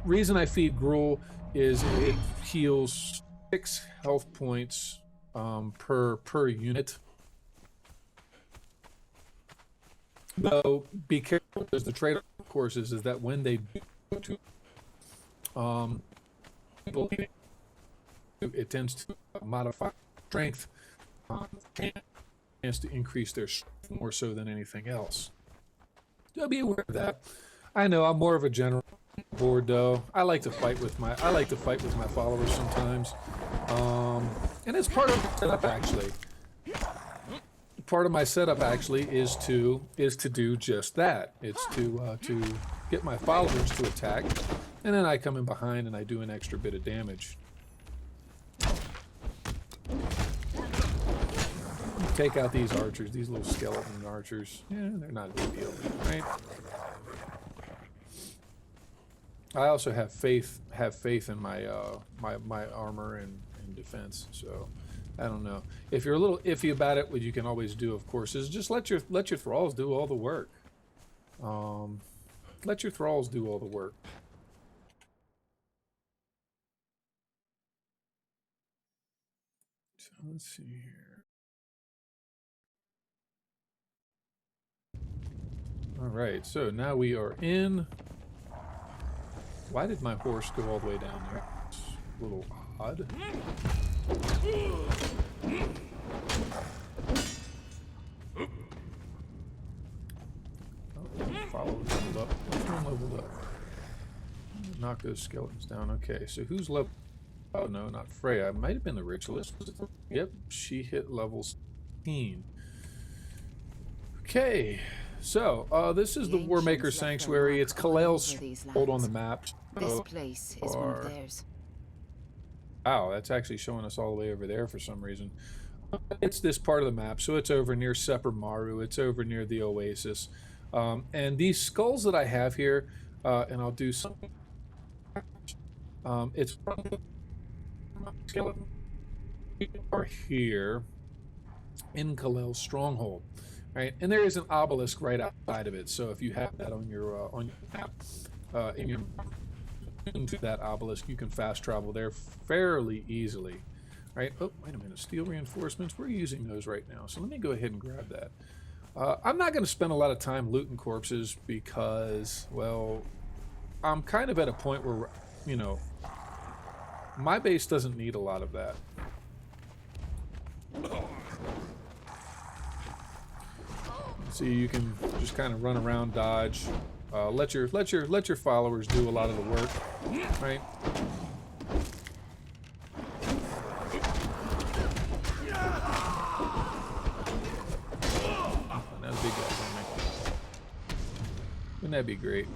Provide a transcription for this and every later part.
Reason I feed gruel is it heals 6 health points per unit. Though be careful, because the trade-off, of course, is that when they do people, it tends to modify strength, and tends to increase their strength more so than anything else. So be aware of that. I know I'm more of a general board, though. I like to fight with my followers sometimes, and it's part of the setup actually. Part of my setup actually is to do just that. It's to get my followers to attack, and then I come in behind and I do an extra bit of damage. Take out these archers, these little skeleton archers. Yeah, they're not a big deal, right? I also have faith in my my armor and defense, so I don't know. If you're a little iffy about it, what you can always do, of course, is just let your thralls do all the work. Let your thralls do all the work. So let's see here. All right, so now we are in. Why did my horse go all the way down there? It's a little odd. Followers leveled up. Which one leveled up? Knock those skeletons down. Okay, so who's level? Oh no, not Freya. It might have been the ritualist. Yep, she hit level 16. Okay, so this is the Warmaker Sanctuary. It's Kalail's hold on the map. This place is one of theirs. Wow, that's actually showing us all the way over there for some reason. It's this part of the map, so it's over near Sepper Maru. It's over near the Oasis. And these skulls that I have here, and I'll do some. It's skeleton are here in Kalail's stronghold, right? And there is an obelisk right outside of it. So if you have that on your map, in your into that obelisk, you can fast travel there fairly easily, right? Oh, wait a minute, steel reinforcements, we're using those right now, so let me go ahead and grab that. I'm not going to spend a lot of time looting corpses because, well, I'm kind of at a point where, you know, my base doesn't need a lot of that. See, you can just kind of run around, dodge. Let your followers do a lot of the work, right? That's a big guy on me. Wouldn't that be great?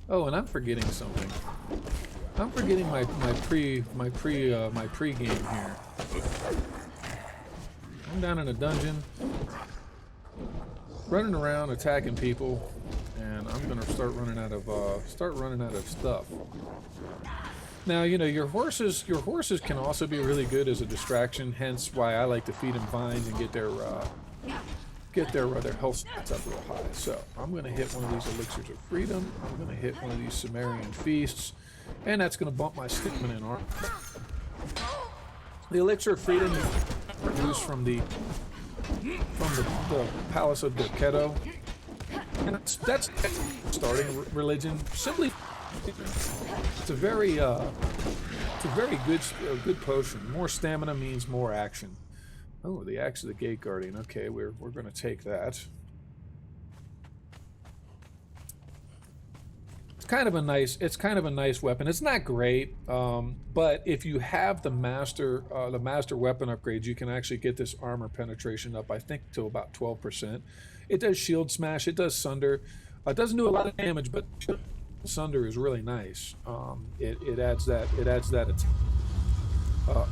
Oh, and I'm forgetting something. I'm forgetting my pre-game here. I'm down in a dungeon, running around attacking people, and I'm gonna start running out of stuff. Now, you know, your horses can also be really good as a distraction. Hence, why I like to feed them vines and get their health stats up real high. So I'm gonna hit one of these elixirs of freedom. I'm gonna hit one of these Sumerian feasts, and that's gonna bump my stickman in armor. The elixir of freedom is produced from the palace of the Keto, and that's starting religion. Simply, it's a very good potion. More stamina means more action. Oh, the axe of the gate guardian. Okay, we're going to take that. It's kind of a nice weapon. It's not great, but if you have the master weapon upgrades, you can actually get this armor penetration up, I think, to about 12%. It does shield smash. It does sunder. It doesn't do a lot of damage, but sunder is really nice. It adds that.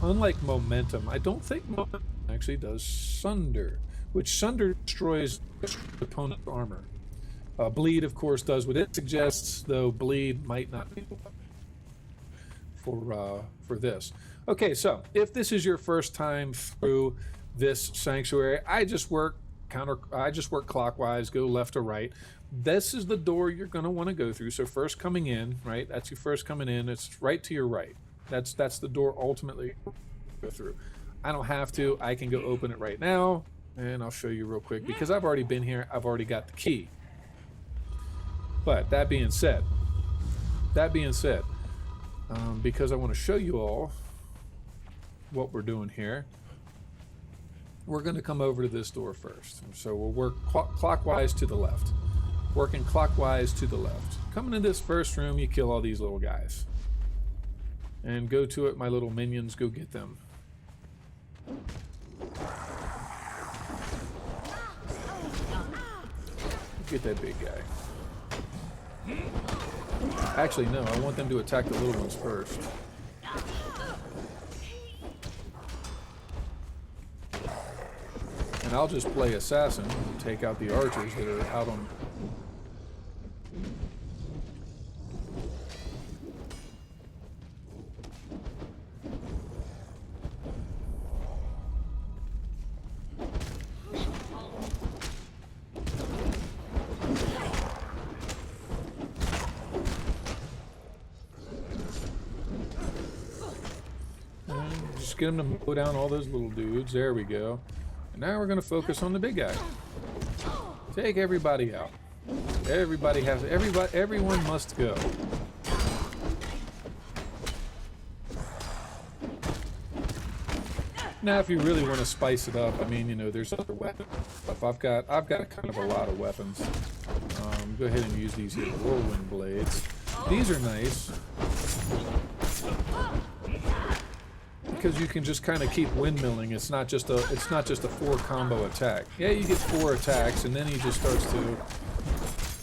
Unlike momentum, I don't think momentum actually does sunder, which sunder destroys the opponent's armor. Bleed, of course, does what it suggests, though bleed might not be for this. Okay, so if this is your first time through this sanctuary, I just work I just work clockwise, go left to right. This is the door you're going to want to go through. So first coming in, right? That's you first coming in. It's right to your right. That's the door ultimately go through. I don't have to. I can go open it right now, and I'll show you real quick because I've already been here. I've already got the key. But that being said, because I want to show you all what we're doing here, we're going to come over to this door first. So we'll work clockwise to the left. Working clockwise to the left. Coming in this first room, you kill all these little guys. And go to it, my little minions, go get them. Get that big guy. Actually, no, I want them to attack the little ones first. And I'll just play assassin and take out the archers that are out on... Just get them to mow down all those little dudes. There we go. And now we're going to focus on the big guy. Take everybody out. Everyone must go. Now, if you really want to spice it up, I mean, you know, there's other weapons. I've got kind of a lot of weapons. Go ahead and use these here whirlwind blades. These are nice because you can just kind of keep windmilling. It's not just a 4 combo attack. Yeah, you get 4 attacks, and then he just starts to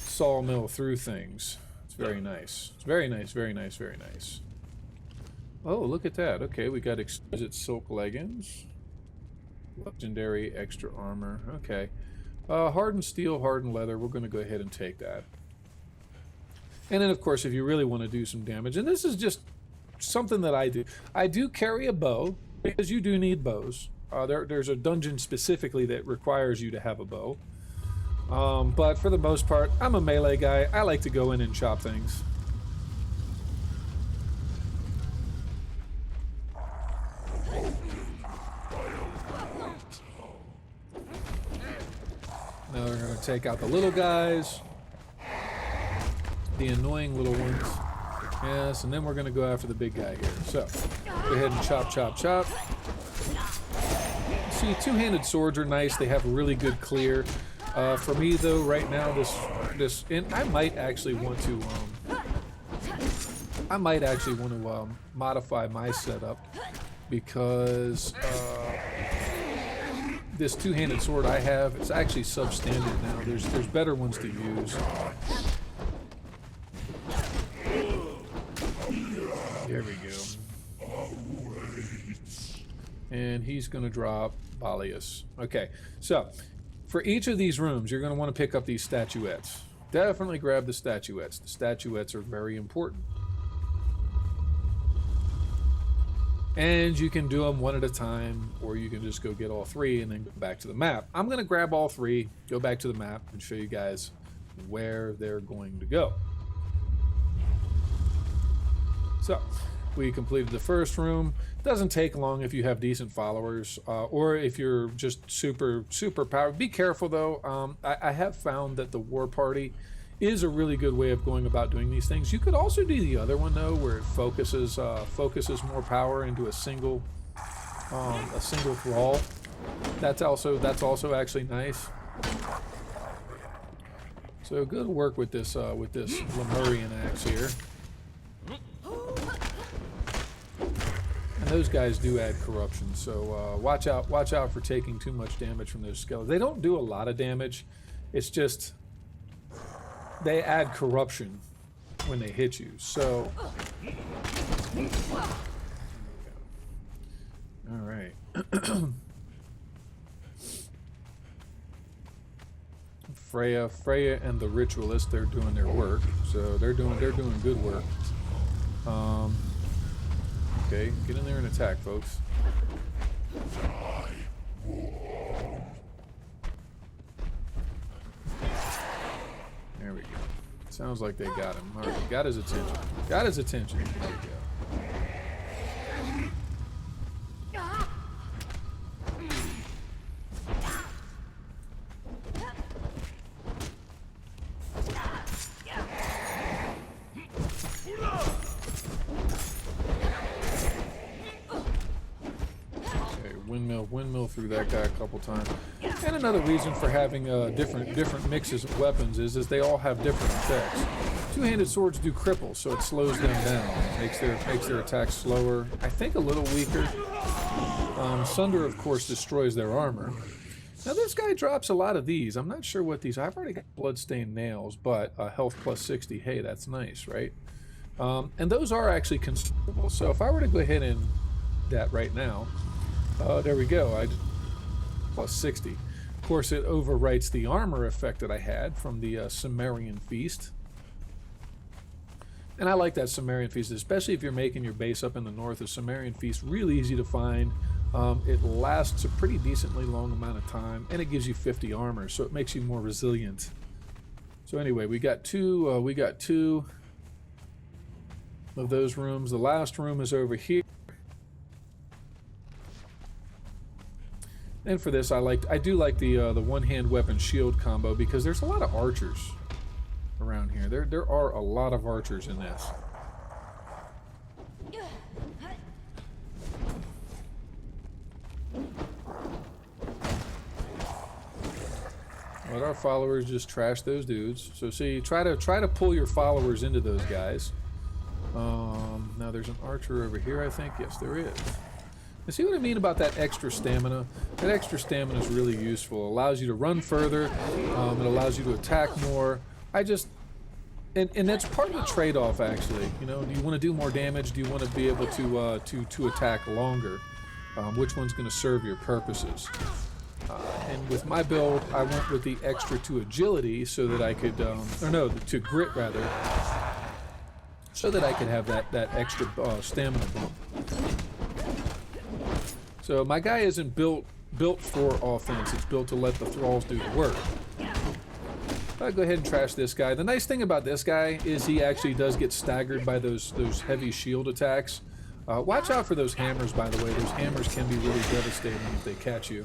sawmill through things. It's very nice. It's very nice, very nice, very nice. Oh, look at that. Okay, we got exquisite silk leggings. Legendary extra armor. Okay. Hardened steel, hardened leather. We're going to go ahead and take that. And then, of course, if you really want to do some damage, and this is just something that I do. I do carry a bow, because you do need bows. There's a dungeon specifically that requires you to have a bow. But for the most part, I'm a melee guy. I like to go in and chop things. Now we're going to take out the little guys. The annoying little ones. Yes, and then we're going to go after the big guy here. So, go ahead and chop, chop, chop. See, two-handed swords are nice. They have really good clear. For me, though, right now, and I might actually want to, modify my setup because this two-handed sword I have, it's actually substandard now. There's better ones to use. There we go. And he's going to drop Balius. Okay, so for each of these rooms, you're going to want to pick up these statuettes. Definitely grab the statuettes. The statuettes are very important. And you can do them one at a time, or you can just go get all 3 and then go back to the map. I'm going to grab all 3, go back to the map, and show you guys where they're going to go. So, we completed the first room. Doesn't take long if you have decent followers, or if you're just super powered. Be careful though. I have found that the war party is a really good way of going about doing these things. You could also do the other one though, where it focuses more power into a single thrall. That's also actually nice. So good work with this Lemurian axe here. And those guys do add corruption, so watch out for taking too much damage from those skeletons. They don't do a lot of damage. It's just they add corruption when they hit you. So, all right. Freya, and the Ritualist, they're doing their work. So they're doing good work. Okay, get in there and attack, folks. Sounds like they got him. All right, got his attention. Got his attention. There we go. Windmill through that guy a couple times. And another reason for having different mixes of weapons is they all have different effects. Two-handed swords do cripple, so it slows them down, makes their attacks slower. I think a little weaker. Sunder, of course, destroys their armor. Now this guy drops a lot of these. I'm not sure what these. I've already got bloodstained nails, but health plus 60. Hey, that's nice, right? And those are actually consumable. So if I were to go ahead and that right now. There we go. Plus 60. Of course, it overwrites the armor effect that I had from the Sumerian Feast. And I like that Sumerian Feast, especially if you're making your base up in the north. The Sumerian Feast, really easy to find. It lasts a pretty decently long amount of time, and it gives you 50 armor, so it makes you more resilient. So anyway, we got two of those rooms. The last room is over here. And for this, I do like the one-hand weapon shield combo because there's a lot of archers around here. There are a lot of archers in this. Let our followers just trash those dudes. So see, try to pull your followers into those guys. Now there's an archer over here, I think. Yes, there is. And see what I mean about that extra stamina? That extra stamina is really useful. It allows you to run further. It allows you to attack more. And that's part of the trade-off, actually. You know, do you want to do more damage? Do you want to be able to attack longer? Which one's going to serve your purposes? And with my build, I went with the extra to agility so that I could, to grit rather, so that I could have that extra stamina bump. So my guy isn't built for offense. It's built to let the thralls do the work. I'll go ahead and trash this guy. The nice thing about this guy is he actually does get staggered by those heavy shield attacks. Watch out for those hammers, by the way. Those hammers can be really devastating if they catch you.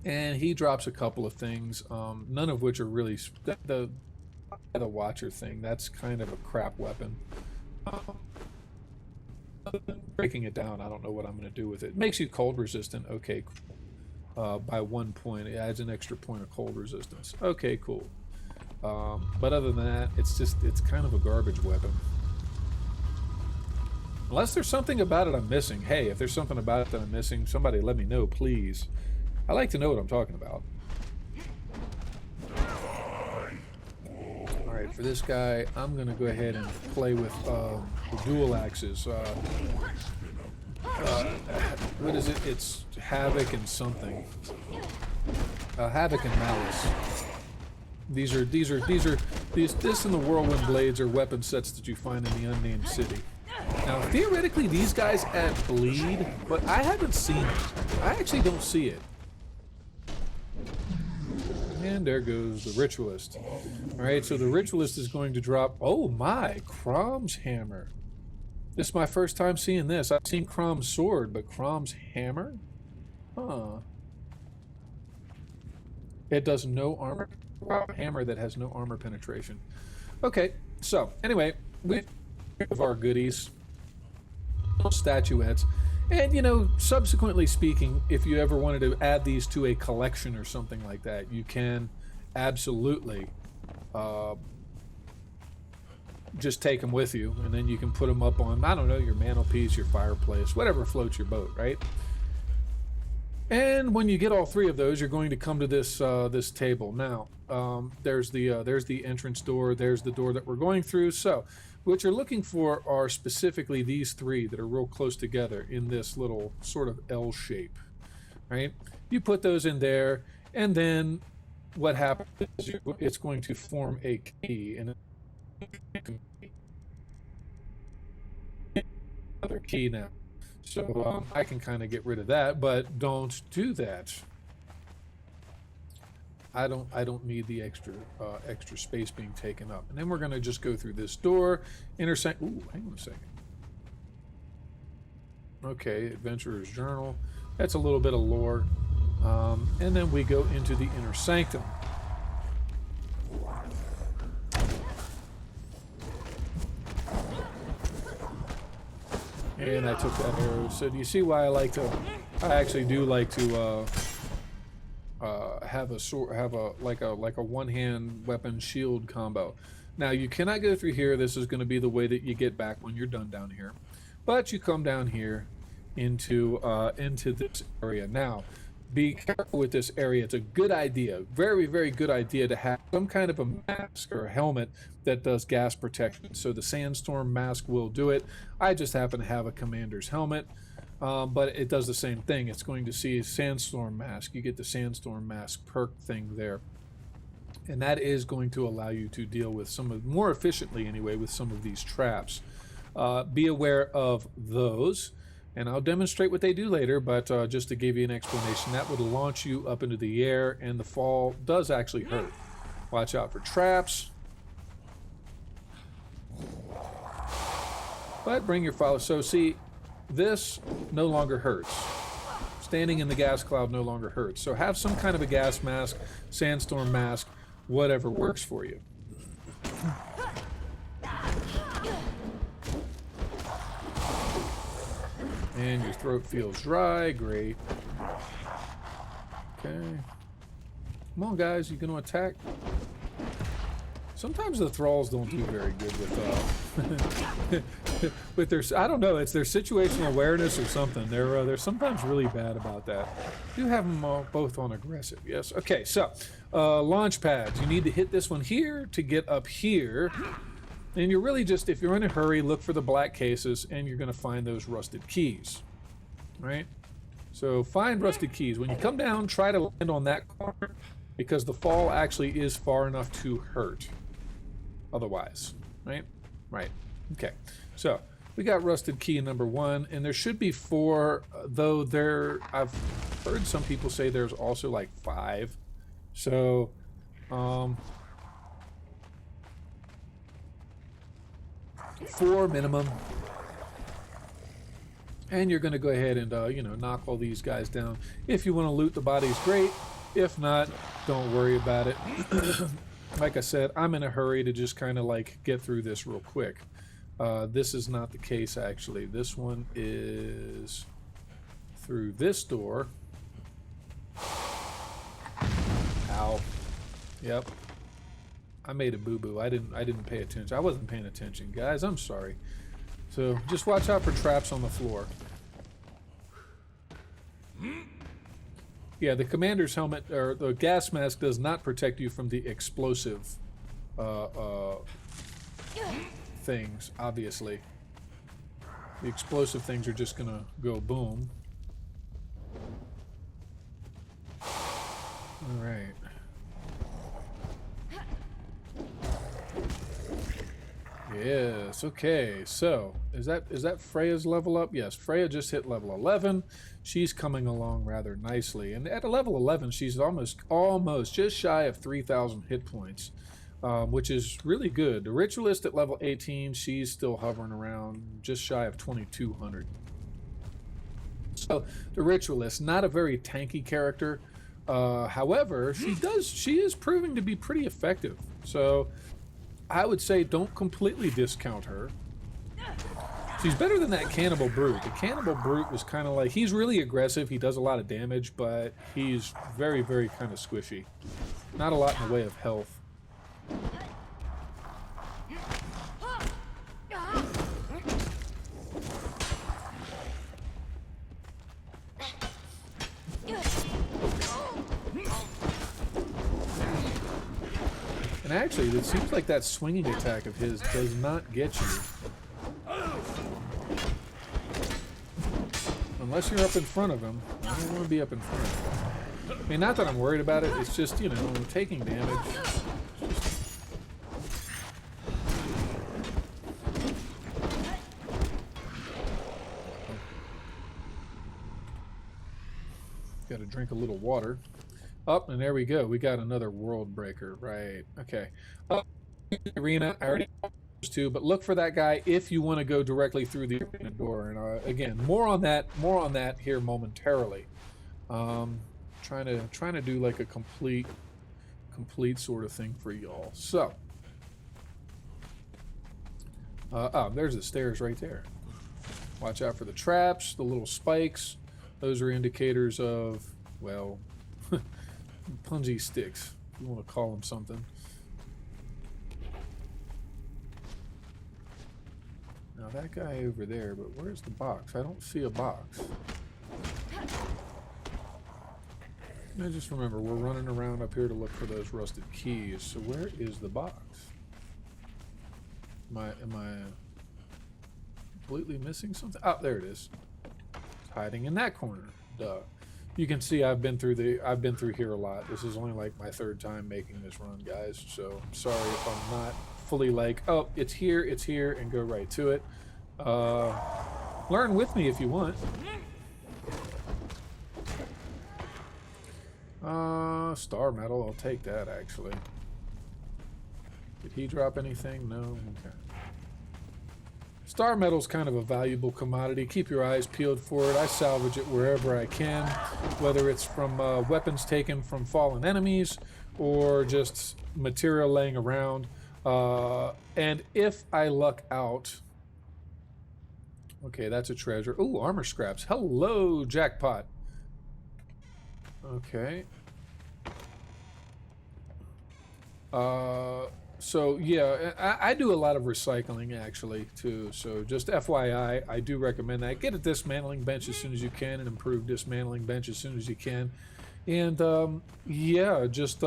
And he drops a couple of things, none of which are really... The Watcher thing, that's kind of a crap weapon. Breaking it down, I don't know what I'm going to do with it. It makes you cold resistant. Okay, cool. By 1 point. It adds an extra point of cold resistance. Okay, cool. But other than that, it's kind of a garbage weapon. Unless there's something about it I'm missing. Hey, if there's something about it that I'm missing, somebody let me know, please. I like to know what I'm talking about. Alright, for this guy, I'm going to go ahead and play with the dual axes. What is it? It's Havoc and something. Havoc and Malice. This and the Whirlwind Blades are weapon sets that you find in the Unnamed City. Now, theoretically, these guys add bleed, but I haven't seen it. I actually don't see it. And there goes the Ritualist. Alright, so the Ritualist is going to drop... Oh my! Crom's Hammer. This is my first time seeing this. I've seen Crom's Sword, but Crom's Hammer? Huh. It does no armor. Hammer that has no armor penetration. Okay, so, anyway, we have our goodies. Statuettes. And, you know, subsequently speaking, if you ever wanted to add these to a collection or something like that, you can absolutely just take them with you, and then you can put them up on, I don't know, your mantelpiece, your fireplace, whatever floats your boat, right? And when you get all three of those, you're going to come to this this table. Now, there's the entrance door, there's the door that we're going through. So what you're looking for are specifically these three that are real close together in this little sort of L shape, right? You put those in there, and then what happens is it's going to form a key, and another key now. So I can kind of get rid of that, but don't do that. I don't need the extra space being taken up. And then we're gonna just go through this door, intersect. Ooh, hang on a second. Okay, Adventurer's Journal. That's a little bit of lore. And then we go into the Inner Sanctum. And I took that arrow. So do you see why I actually do like to have a sword, have a like a one-hand weapon shield combo. Now you cannot go through here. This is going to be the way that you get back when you're done down here. But you come down here into this area. Now, be careful with this area. It's a good idea, very, very good idea to have some kind of a mask or a helmet that does gas protection. So the sandstorm mask will do it. I just happen to have a commander's helmet, but it does the same thing. It's going to see a sandstorm mask. You get the sandstorm mask perk thing there. And that is going to allow you to deal with more efficiently anyway, with some of these traps. Be aware of those, and I'll demonstrate what they do later, but just to give you an explanation, that would launch you up into the air, and the fall does actually hurt. Watch out for traps. But bring your follow. So see, this no longer hurts. Standing in the gas cloud no longer hurts. So have some kind of a gas mask, sandstorm mask, whatever works for you. And your throat feels dry. Great. Okay. Come on, guys. You going to attack? Sometimes the thralls don't do very good with their. I don't know. It's their situational awareness or something. They're sometimes really bad about that. Do have them both on aggressive. Yes. Okay. So, launch pads. You need to hit this one here to get up here. And you're really just, if you're in a hurry, look for the black cases, and you're going to find those rusted keys, right? So find rusted keys. When you come down, try to land on that corner, because the fall actually is far enough to hurt otherwise, right? Right. Okay. So we got rusted key number 1, and there should be 4, though I've heard some people say there's also like 5. So, 4 minimum, and you're going to go ahead and knock all these guys down. If you want to loot the bodies, great. If not, don't worry about it. Like I said, I'm in a hurry to just kind of like get through this real quick. This is not the case, actually. This one is through this door. Ow. Yep. I made a boo-boo. I didn't pay attention. I wasn't paying attention, guys. I'm sorry. So just watch out for traps on the floor. Yeah, the commander's helmet or the gas mask does not protect you from the explosive things, obviously. The explosive things are just gonna go boom. All right. Yes, okay, so is that Freya's level up? Yes, Freya just hit level 11. She's coming along rather nicely, and at a level 11 she's almost just shy of 3,000 hit points, which is really good. The Ritualist at level 18, she's still hovering around just shy of 2,200. So the Ritualist, not a very tanky character, however she is proving to be pretty effective, so I would say don't completely discount her. She's better than that Cannibal Brute. The Cannibal Brute was kind of like, he's really aggressive, he does a lot of damage, but he's very, very kind of squishy. Not a lot in the way of health. And actually, it seems like that swinging attack of his does not get you. Unless you're up in front of him. I don't want to be up in front of him. I mean, not that I'm worried about it, it's just, taking damage. Got to drink a little water. Oh, and there we go. We got another world breaker. Right. Okay. Arena. I already know those two, but look for that guy if you want to go directly through the arena door. And again, more on that. More on that here momentarily. Trying to do like a complete sort of thing for y'all. So, oh, there's the stairs right there. Watch out for the traps, the little spikes. Those are indicators of, well, punji sticks, if you want to call them something. Now that guy over there, but where's the box? I don't see a box. I just remember we're running around up here to look for those rusted keys. So where is the box? Am I completely missing something? Oh, there it is. It's hiding in that corner. Duh. You can see I've been through here a lot. This is only like my third time making this run, guys. So I'm sorry if I'm not fully like, oh, it's here, and go right to it. Learn with me if you want. Star metal, I'll take that actually. Did he drop anything? No? Okay. Star metal's kind of a valuable commodity. Keep your eyes peeled for it. I salvage it wherever I can, whether it's from weapons taken from fallen enemies or just material laying around. And if I luck out... Okay, that's a treasure. Oh, armor scraps. Hello, jackpot. Okay. So yeah, I do a lot of recycling actually too. So just FYI, I do recommend that. Get a dismantling bench as soon as you can, and improve dismantling bench as soon as you can. And yeah, just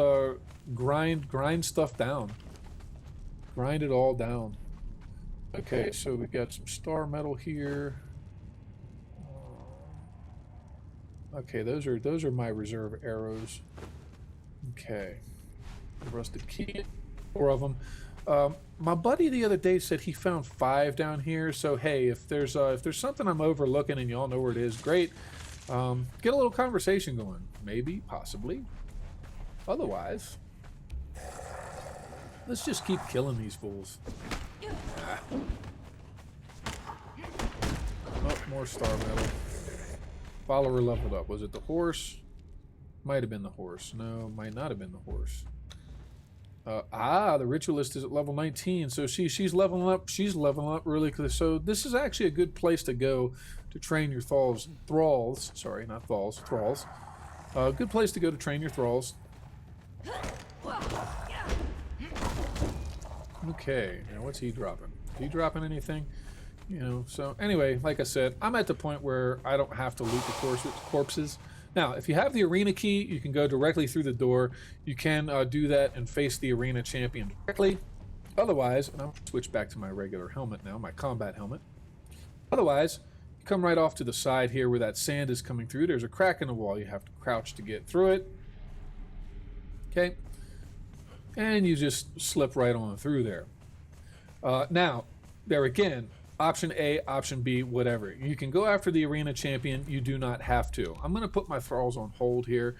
grind stuff down. Grind it all down. Okay, so we've got some star metal here. Okay, those are my reserve arrows. Okay, rusted key, 4 of them. My buddy the other day said he found 5 down here. So hey, if there's something I'm overlooking and y'all know where it is, great. Get a little conversation going, maybe, possibly. Otherwise, let's just keep killing these fools. Oh, more star metal. Follower leveled up. Was it the horse? Might have been the horse. No, might not have been the horse. The ritualist is at level 19, so she's leveling up. She's leveling up really quickly. So this is actually a good place to go to train your thralls. Sorry, not thralls. Thralls. Good place to go to train your thralls. Okay, now what's he dropping? Is he dropping anything? You know, so anyway, like I said, I'm at the point where I don't have to loot the corpses. Now, if you have the arena key, you can go directly through the door. You can do that and face the arena champion directly. Otherwise, and I'll switch back to my regular helmet now, my combat helmet. Otherwise, you come right off to the side here where that sand is coming through. There's a crack in the wall. You have to crouch to get through it. Okay. And you just slip right on through there. Now, there again, option A, option B, whatever. You can go after the arena champion. You do not have to. I'm going to put my thralls on hold here.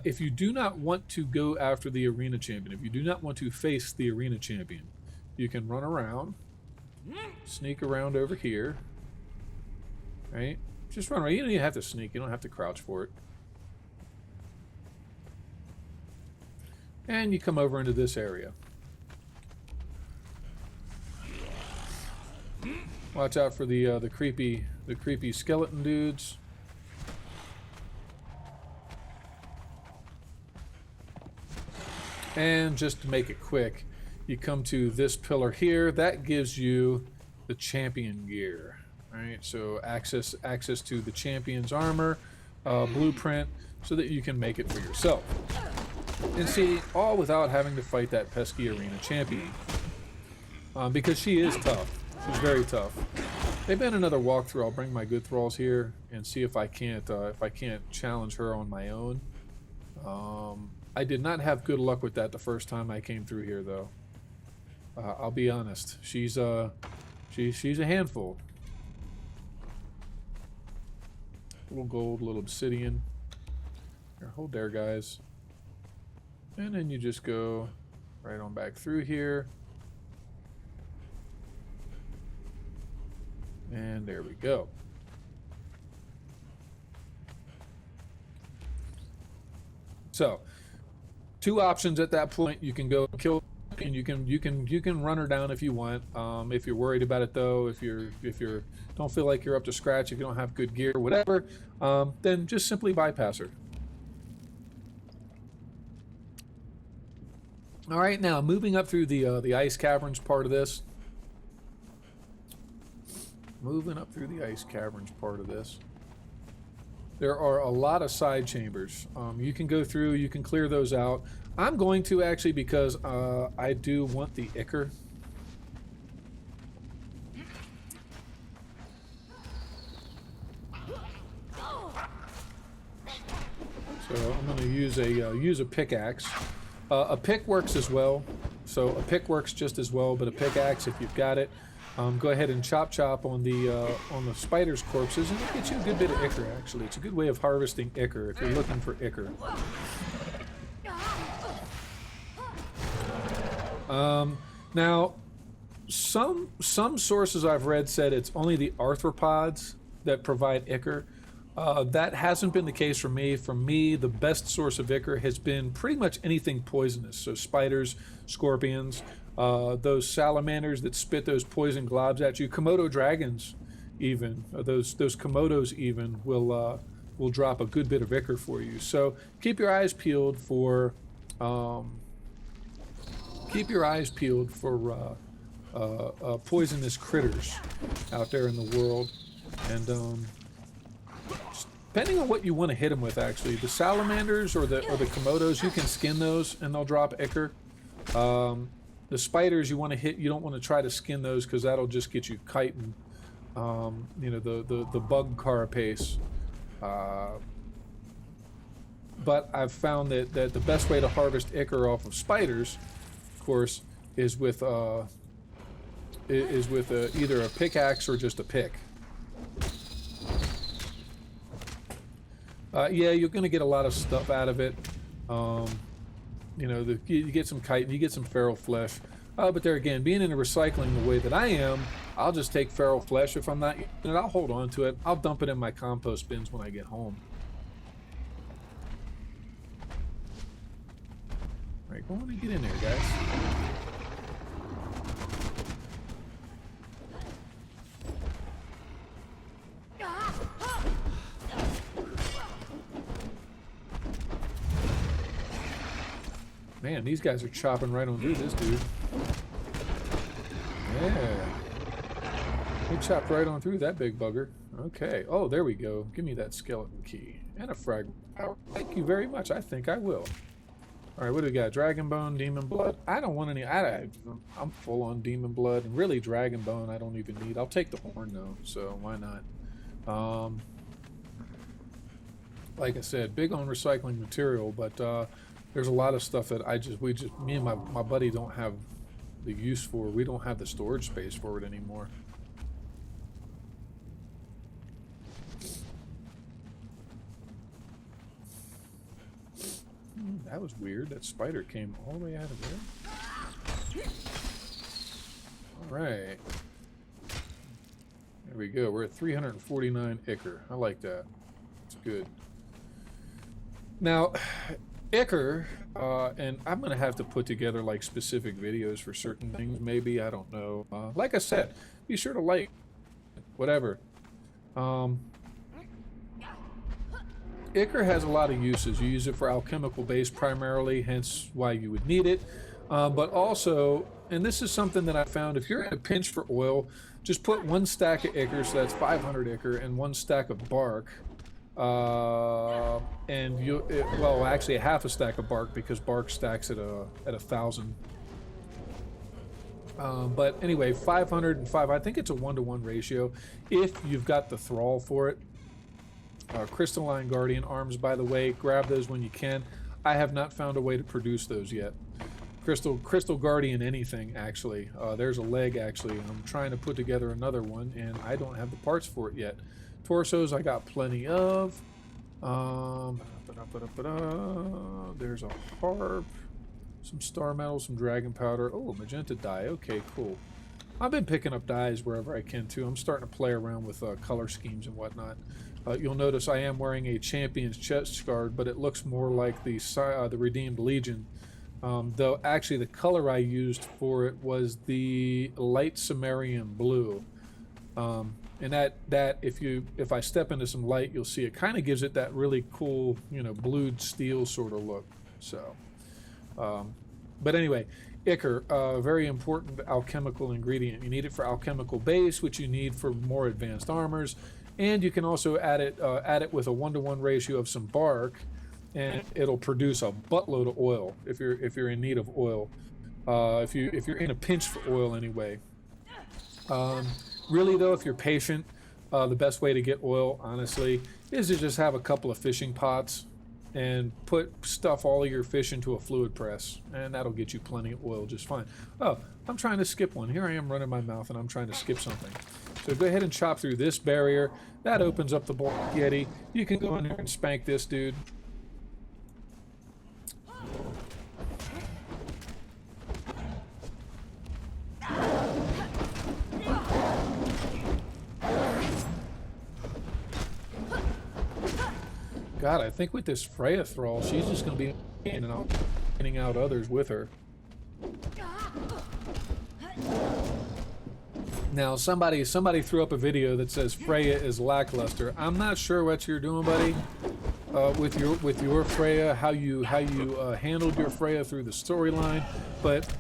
If you do not want to go after the arena champion, if you do not want to face the arena champion, you can run around, sneak around over here, right? Just run around. You don't even have to sneak. You don't have to crouch for it. And you come over into this area. Watch out for the creepy skeleton dudes. And just to make it quick, you come to this pillar here. That gives you the champion gear, right? So access to the champion's armor, blueprint, so that you can make it for yourself. And see, all without having to fight that pesky arena champion, because she is tough. She's very tough. Maybe on another walkthrough, I'll bring my good thralls here and see if I can't challenge her on my own. I did not have good luck with that the first time I came through here, though. I'll be honest. She's a handful. Little gold, little obsidian. Here, hold there, guys. And then you just go right on back through here. And there we go. So, two options at that point. You can go kill, and you can run her down if you want. If you're worried about it though, if you're don't feel like you're up to scratch, if you don't have good gear, whatever, then just simply bypass her. All right, now moving up through the ice caverns part of this. Moving up through the ice caverns part of this. There are a lot of side chambers. You can go through, you can clear those out. I'm going to actually because I do want the ichor. So I'm going to use a pickaxe. A pick works as well. So a pick works just as well, but a pickaxe, if you've got it, go ahead and chop on the spider's corpses, and it gets you a good bit of ichor. Actually, it's a good way of harvesting ichor if you're looking for ichor. Now, some sources I've read said it's only the arthropods that provide ichor. That hasn't been the case for me. For me, the best source of ichor has been pretty much anything poisonous. So spiders, scorpions, those salamanders that spit those poison globs at you, Komodo dragons, even those Komodos even will drop a good bit of ichor for you. So keep your eyes peeled for poisonous critters out there in the world, and depending on what you want to hit them with, actually, the salamanders or the Komodos, you can skin those and they'll drop ichor. The spiders you want to hit, you don't want to try to skin those because that'll just get you chitin. You know, the bug carapace. But I've found that the best way to harvest ichor off of spiders, of course, is with either a pickaxe or just a pick. Yeah, you're going to get a lot of stuff out of it. You know, you get some chitin, you get some feral flesh. But there again, being into recycling the way that I am, I'll just take feral flesh. If I'm not using it, I'll hold on to it. I'll dump it in my compost bins when I get home. All right, go on and get in there, guys. Man, these guys are chopping right on through this dude. Yeah. They chopped right on through that big bugger. Okay. Oh, there we go. Give me that skeleton key. And a fragment. Oh, thank you very much. I think I will. Alright, what do we got? Dragon bone, demon blood. I don't want any... I'm full on demon blood. And really, dragon bone I don't even need. I'll take the horn, though. So, why not? Like I said, big on recycling material, but... there's a lot of stuff that me and my buddy don't have the use for. We don't have the storage space for it anymore. That was weird. That spider came all the way out of there. All right. There we go. We're at 349 ichor. I like that. It's good. Now... ichor, and I'm going to have to put together like specific videos for certain things, maybe, I don't know. Like I said, be sure to like, whatever. Ichor has a lot of uses. You use it for alchemical base primarily, hence why you would need it. But also, and this is something that I found, if you're in a pinch for oil, just put one stack of ichor, so that's 500 ichor, and one stack of bark. And well, actually half a stack of bark, because bark stacks at 1,000. But anyway, 500 and 5, I think it's a 1-to-1 ratio if you've got the thrall for it. Crystalline Guardian arms, by the way, grab those when you can. I have not found a way to produce those yet. Crystal Guardian anything, actually. There's a leg, actually, and I'm trying to put together another one, and I don't have the parts for it yet. Torsos I got plenty of. There's a harp. Some star metal, some dragon powder. Oh, magenta dye. Okay, cool. I've been picking up dyes wherever I can too. I'm starting to play around with color schemes and whatnot. You'll notice I am wearing a Champion's chest guard, but it looks more like the Redeemed Legion. Though actually the color I used for it was the light Sumerian blue. And that if I step into some light, you'll see it kind of gives it that really cool, you know, blued steel sort of look. So, but anyway, ichor, very important alchemical ingredient. You need it for alchemical base, which you need for more advanced armors, and you can also add it with a 1-to-1 ratio of some bark, and it'll produce a buttload of oil if you're in need of oil. If you're in a pinch for oil anyway. Really though, if you're patient, the best way to get oil, honestly, is to just have a couple of fishing pots and stuff all of your fish into a fluid press, and that'll get you plenty of oil just fine. Oh, I'm trying to skip one. Here I am running my mouth and I'm trying to skip something. So go ahead and chop through this barrier. That opens up the Black Yeti. You can go in here and spank this dude. God, I think with this Freya thrall, she's just going to be handing out others with her. Now, somebody threw up a video that says Freya is lackluster. I'm not sure what you're doing, buddy, with your Freya, how you handled your Freya through the storyline, but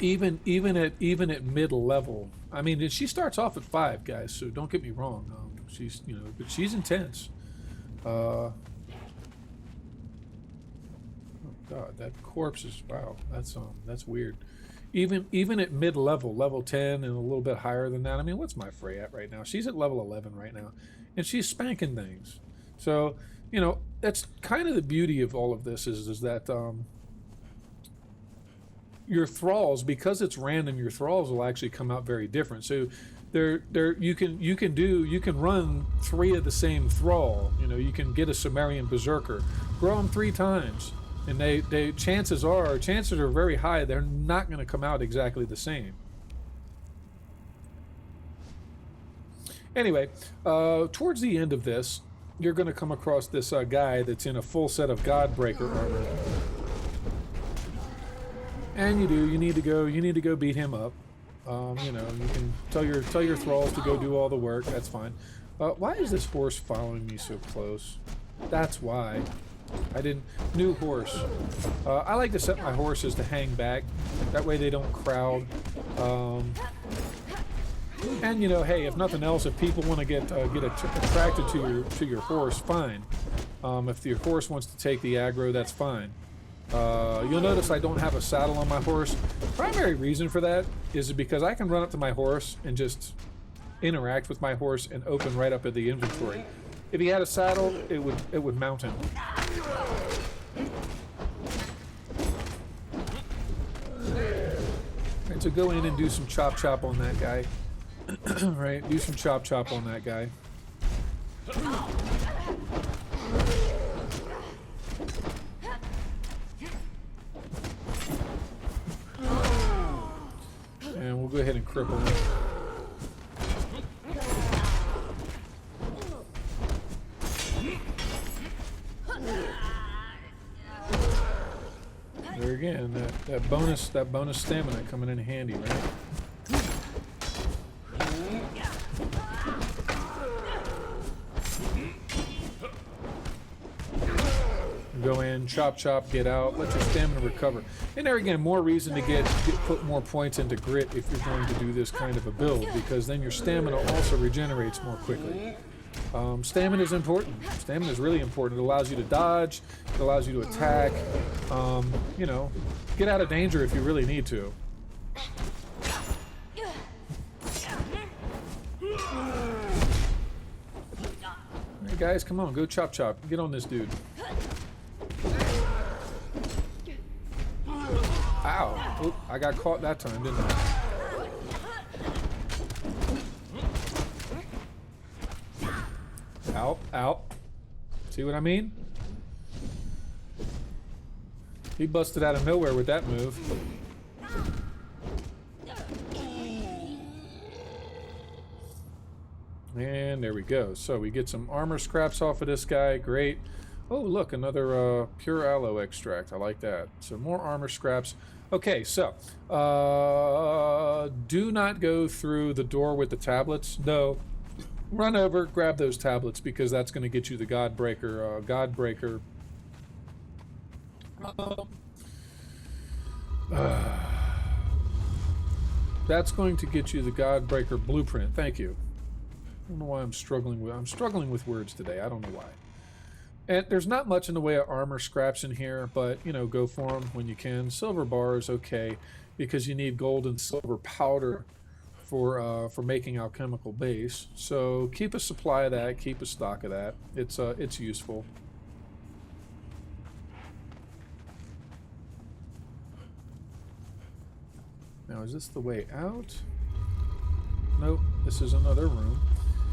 even at mid level, I mean, she starts off at 5, guys. So don't get me wrong. She's but she's intense. Oh God, that corpse is, wow, that's weird. Even at mid-level, level 10 and a little bit higher than that. I mean, what's my Frey at right now? She's at level 11 right now, and she's spanking things. So, you know, that's kind of the beauty of all of this is that your thralls, because it's random, your thralls will actually come out very different. So you can run 3 of the same thrall. You know, you can get a Sumerian berserker, grow them 3 times, and they chances are very high they're not going to come out exactly the same. Anyway, towards the end of this, you're going to come across this guy that's in a full set of Godbreaker armor, and you need to go beat him up. You know, you can tell your thralls to go do all the work. That's fine. Why is this horse following me so close? That's why. I didn't. New horse. I like to set my horses to hang back. That way they don't crowd. And you know, hey, if nothing else, if people want to get attracted to your horse, fine. If your horse wants to take the aggro, that's fine. You'll notice I don't have a saddle on my horse. Primary reason for that is because I can run up to my horse and just interact with my horse and open right up at the inventory. If he had a saddle, it would mount him. Right, so go in and do some chop on that guy. Right, do some chop on that guy. And we'll go ahead and cripple him. There again, that bonus stamina coming in handy, right? Go in, chop, get out, let your stamina recover. And there again, more reason to put more points into grit if you're going to do this kind of a build, because then your stamina also regenerates more quickly. Stamina is important. Stamina is really important. It allows you to dodge, it allows you to attack, you know, get out of danger if you really need to. Alright guys, come on, go chop. Get on this dude. Ow. Oop, I got caught that time, didn't I? Out. See what I mean? He busted out of nowhere with that move. And there we go. So we get some armor scraps off of this guy. Great. Oh, look, another pure aloe extract. I like that. So more armor scraps. Okay, so do not go through the door with the tablets. No. Run over, grab those tablets, because that's going to get you the Godbreaker. Godbreaker. That's going to get you the Godbreaker blueprint. Thank you. I don't know why I'm struggling with words today. I don't know why. And there's not much in the way of armor scraps in here, but, you know, go for them when you can. Silver bar is okay, because you need gold and silver powder for making alchemical base. So keep a supply of that, keep a stock of that. It's useful. Now, is this the way out? Nope, this is another room.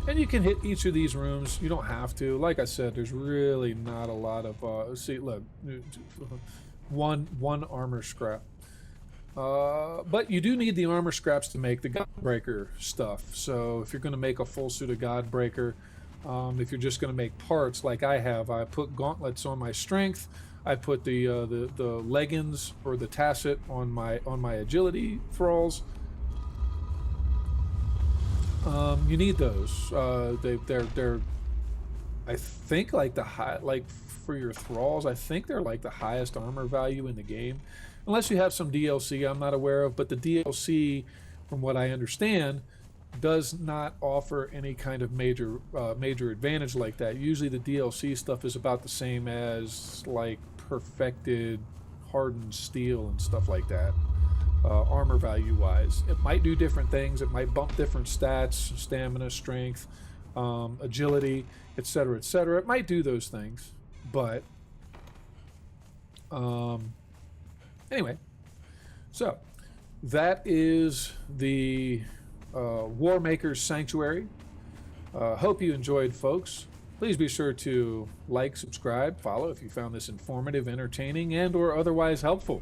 And you can hit each of these rooms. You don't have to. Like I said, there's really not a lot of... see, look. One armor scrap. But you do need the armor scraps to make the Godbreaker stuff. So if you're going to make a full suit of Godbreaker, if you're just going to make parts like I have, I put gauntlets on my strength. I put the leggings or the tacet on my agility thralls. You need those. They're I think like for your thralls, I think they're like the highest armor value in the game, unless you have some DLC I'm not aware of. But the DLC, from what I understand, does not offer any kind of major advantage like that. Usually the DLC stuff is about the same as like perfected hardened steel and stuff like that. Armor value wise, it might do different things. It might bump different stats, stamina, strength, agility, etc., etc. It might do those things, but anyway, so that is the Warmaker's Sanctuary. Hope you enjoyed, folks. Please be sure to like, subscribe, follow if you found this informative, entertaining, and or otherwise helpful.